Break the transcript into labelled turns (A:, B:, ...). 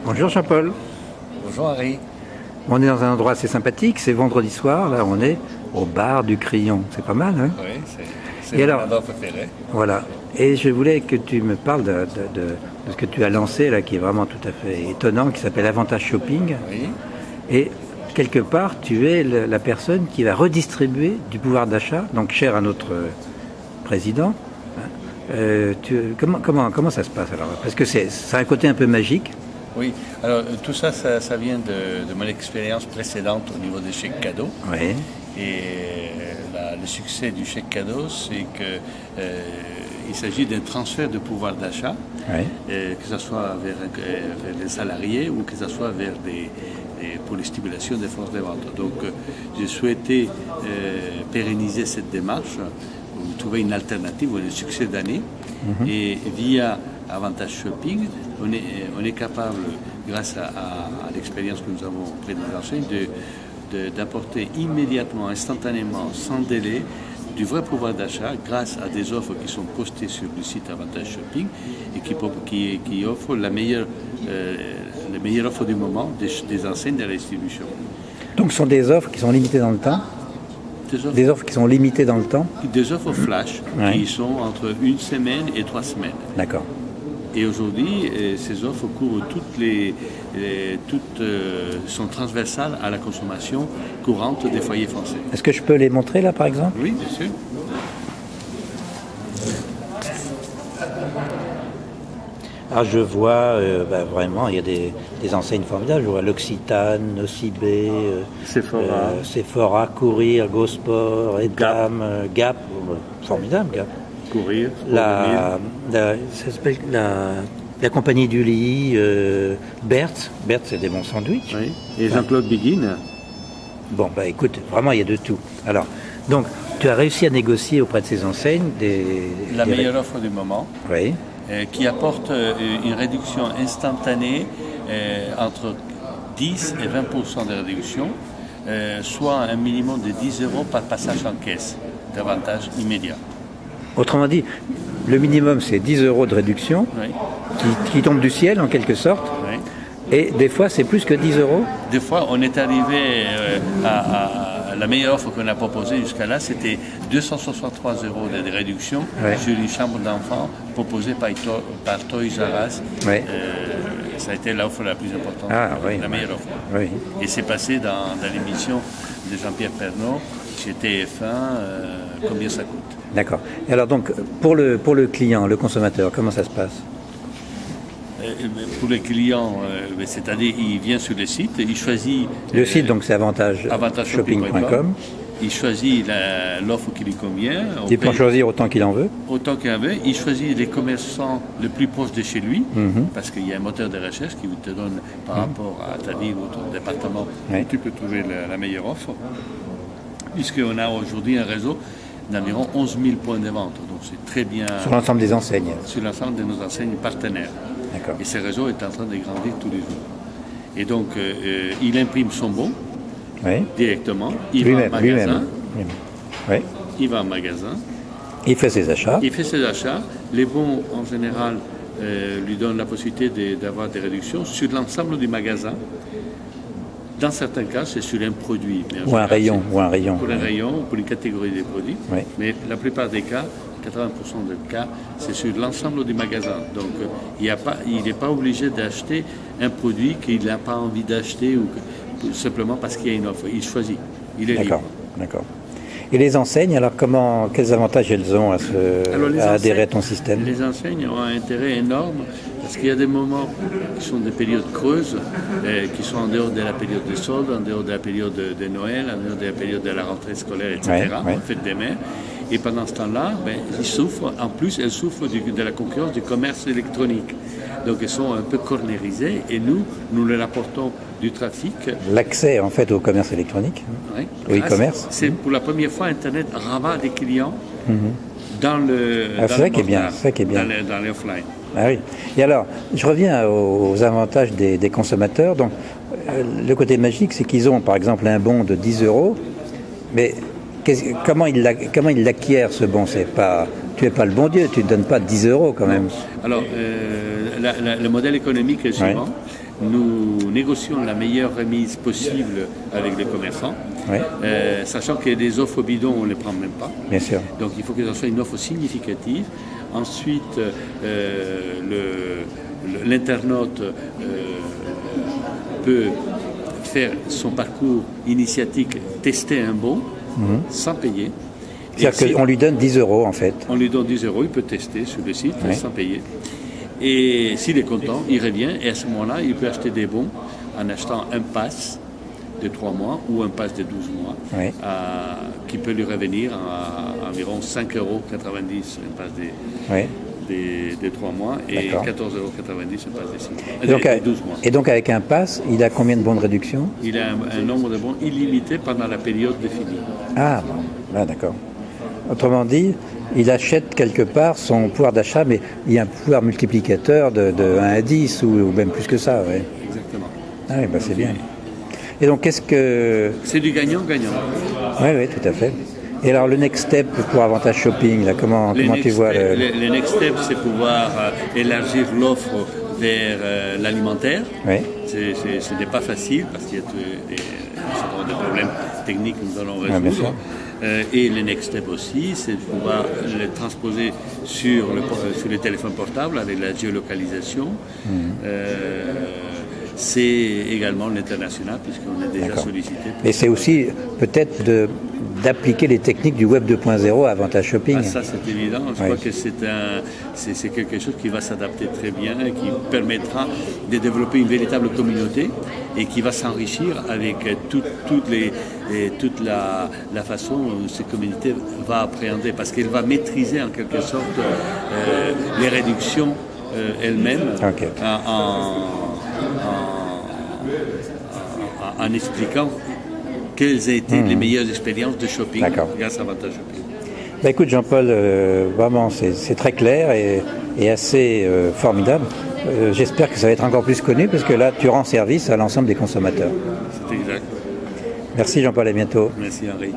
A: Bonjour Jean-Paul.
B: Bonjour Harry.
A: On est dans un endroit assez sympathique, c'est vendredi soir, là on est au bar du Crillon, c'est pas mal, hein?
B: Oui, c'est mon endroit préféré.
A: Voilà, et je voulais que tu me parles de ce que tu as lancé là, qui est vraiment tout à fait étonnant, qui s'appelle Avantage Shopping.
B: Oui.
A: Et quelque part, tu es la personne qui va redistribuer du pouvoir d'achat, donc cher à notre président. Comment ça se passe alors? Parce que c'est un côté un peu magique.
B: Oui, alors tout ça vient de mon expérience précédente au niveau des chèques cadeaux.
A: Oui.
B: Et le succès du chèque cadeau, c'est que il s'agit d'un transfert de pouvoir d'achat,
A: oui.
B: Que ce soit vers les salariés ou que ce soit vers pour les stimulations des forces de vente. Donc j'ai souhaité pérenniser cette démarche, trouver une alternative ou un succès d'année. Et via Avantage Shopping, on est capable, grâce à l'expérience que nous avons auprès des enseignes, d'apporter immédiatement, instantanément, sans délai, du vrai pouvoir d'achat grâce à des offres qui sont postées sur le site Avantage Shopping et qui offrent la meilleure offre du moment des enseignes de la distribution.
A: Donc ce sont des offres qui sont limitées dans le temps? Des offres qui sont limitées dans le temps? Des
B: offres flash qui sont entre 1 semaine et 3 semaines.
A: D'accord.
B: Et aujourd'hui, ces offres couvrent sont transversales à la consommation courante des foyers français.
A: Est-ce que je peux les montrer là par exemple?
B: Oui, bien sûr.
A: Alors je vois vraiment, il y a des enseignes formidables. Je vois l'Occitane, Nocibé, Sephora, Courir, Go Sport, Edam, Gap, formidable Gap.
B: Courir,
A: la compagnie du lit, Berthe, c'est des bons sandwichs.
B: Oui. Et Jean-Claude Biguin.
A: Bon, écoute, vraiment il y a de tout. Alors, donc, tu as réussi à négocier auprès de ces enseignes
B: la meilleure offre du moment.
A: Oui.
B: Qui apporte une réduction instantanée entre 10 et 20% de réduction, soit un minimum de 10 € par passage en caisse, d'avantage immédiat.
A: Autrement dit, le minimum c'est 10 € de réduction,
B: oui.
A: qui tombe du ciel en quelque sorte,
B: oui.
A: Et des fois c'est plus que 10 €.
B: Des fois on est arrivé à la meilleure offre qu'on a proposée jusqu'à là, c'était 263 € de réduction sur une chambre d'enfant proposée par Toys R Us.
A: Oui.
B: Ça a été l'offre la plus importante, la meilleure offre.
A: Oui.
B: Et c'est passé dans l'émission de Jean-Pierre Pernaut chez TF1, combien ça coûte.
A: D'accord. Et alors donc, pour le client, le consommateur, comment ça se passe?
B: Pour les clients, c'est-à-dire il vient sur le site, il choisit...
A: Le site, donc c'est avantageshopping.com.
B: Il choisit l'offre qui lui convient.
A: Il peut en choisir autant qu'il en veut.
B: Autant qu'il en veut. Il choisit les commerçants le plus proches de chez lui, parce qu'il y a un moteur de recherche qui te donne par rapport à ta ville ou ton département, où tu peux trouver la meilleure offre. Puisqu'on a aujourd'hui un réseau d'environ 11 000 points de vente. Donc c'est très bien...
A: Sur l'ensemble des enseignes.
B: Sur l'ensemble de nos enseignes partenaires.
A: D'accord.
B: Et ce réseau est en train de grandir tous les jours. Et donc, il imprime son bon directement. Il va en magasin.
A: Oui.
B: Il va en magasin.
A: Il fait ses achats.
B: Il fait ses achats. Les bons, en général, lui donnent la possibilité d'avoir des réductions sur l'ensemble du magasin. Dans certains cas, c'est sur un produit.
A: Ou un rayon.
B: Pour un rayon, ou pour une catégorie des produits.
A: Oui.
B: Mais la plupart des cas, 80% des cas, c'est sur l'ensemble du magasin. Donc, il n'est pas obligé d'acheter un produit qu'il n'a pas envie d'acheter ou simplement parce qu'il y a une offre. Il choisit. Il est libre.
A: D'accord. Et les enseignes, alors quels avantages elles ont à adhérer à ton système?
B: Les enseignes ont un intérêt énorme parce qu'il y a des moments qui sont des périodes creuses, qui sont en dehors de la période de soldes, en dehors de la période de Noël, en dehors de la période de la rentrée scolaire, etc., fête des mères. Et pendant ce temps-là, ils souffrent, en plus, elles souffrent de la concurrence du commerce électronique. Donc elles sont un peu cornérisées et nous leur apportons du trafic.
A: L'accès en fait au commerce électronique, au e-commerce.
B: C'est pour la première fois Internet rabat des clients dans le
A: c'est ça qui est bien,
B: dans les offline.
A: Ah oui. Et alors, je reviens aux avantages des consommateurs. Donc, le côté magique, c'est qu'ils ont par exemple un bon de 10 €, mais comment ils l'acquièrent ce bon? Tu n'es pas le bon Dieu, tu ne donnes pas 10 € quand même.
B: Alors, le modèle économique est suivant. nous négocions la meilleure remise possible avec les commerçants,
A: Oui.
B: Sachant que les offres au bidon, on ne les prend même pas.
A: Bien sûr.
B: Donc il faut que ce soit une offre significative. Ensuite, l'internaute peut faire son parcours initiatique, tester un bon, sans payer.
A: C'est-à-dire qu'on lui donne 10 € en fait.
B: On lui donne 10 €, il peut tester sur le site sans payer. Et s'il est content, il revient et à ce moment-là, il peut acheter des bons en achetant un pass de 3 mois ou un pass de 12 mois qui peut lui revenir à environ 5,90 € un pass des 3 mois et 14,90 € un pass des 6 mois. 12 mois.
A: Et donc avec un pass, il a combien de bons de réduction?
B: Il a un nombre de bons illimité pendant la période définie.
A: Ah bon, ah, d'accord. Autrement dit, il achète quelque part son pouvoir d'achat, mais il y a un pouvoir multiplicateur de 1 à 10 ou même plus que ça. Ouais.
B: Exactement.
A: Ah oui, bah, c'est bien. Et donc, qu'est-ce que...
B: C'est du gagnant-gagnant.
A: Oui, oui, tout à fait. Et alors, le next step pour Avantage Shopping, là, comment tu vois
B: le next step, c'est pouvoir élargir l'offre vers l'alimentaire.
A: Oui.
B: Ce n'est pas facile parce qu'il y a des problèmes techniques que nous allons résoudre. Et le next step aussi, c'est de pouvoir le transposer sur les téléphones portables avec la géolocalisation. C'est également l'international puisqu'on est déjà sollicité.
A: Et c'est aussi peut-être d'appliquer les techniques du Web 2.0 à Avantage Shopping.
B: Ah, ça c'est évident. Je crois que c'est quelque chose qui va s'adapter très bien et qui permettra de développer une véritable communauté et qui va s'enrichir avec toute la façon dont cette communauté va appréhender parce qu'elle va maîtriser en quelque sorte les réductions elles-mêmes en expliquant quelles ont été les meilleures expériences de shopping grâce à Avantage Shopping.
A: Bah, écoute Jean-Paul, vraiment c'est très clair et assez formidable. J'espère que ça va être encore plus connu parce que là tu rends service à l'ensemble des consommateurs.
B: C'est exact.
A: Merci Jean-Paul, à bientôt.
B: Merci Henri.